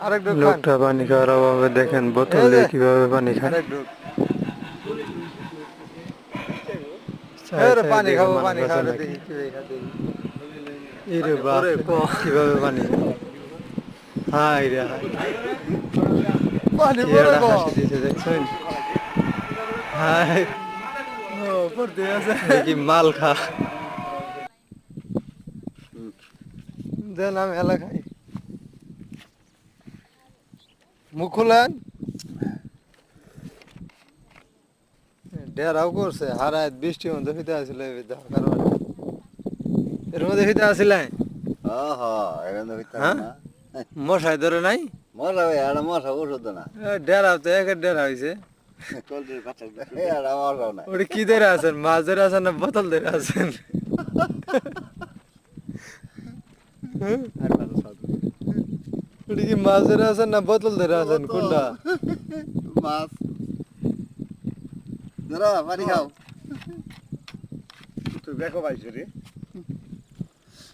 আরেক ঢোক খান। লোকটা পানি খাওয়ার অভাবে দেখেন বোতল এই যে দিয়ে কিভাবে পানি খায়। আরেক ঢোক। চাই এরে চাই পানি দেখে খাবো, মানুষ পানি আছে খাওয়ারে নাকি। দেখি কি খা দেখি। ইরে ওরে বাপরে ক কিভাবে পানি খায়। হাই রে হাই, পানি কি পরে একটা ক। হাসি দিছে দেখছেন। হাই, ও পড়তে আছে। দেখি মাল খা। দেন আমি এলা খাই। মুখ খুলেন। ডেরাও করছে হারায় বৃষ্টির মধ্যে ফিতে আসলে কারণ এর মধ্যে ফিতে আসলে হ্যাঁ হ্যাঁ এখানে হইতে হবে হ্যাঁ না মশাই ধরে নাই মশা ভাই আর মশা ওষুধ না ডেরা তো এক ডেরা হয়েছে কোল্ডের পাশে আর মশাও নাই ওটা কি ধরে আছেন মাছ ধরে আছেন না বোতল ধরে আছেন আর ভালো সাধু ওটা কি মাছ ধরে আছেন না বোতল ধরে আছেন কোনটা মাছ ধরো পানি খাও তুই দেখো পাইছো রে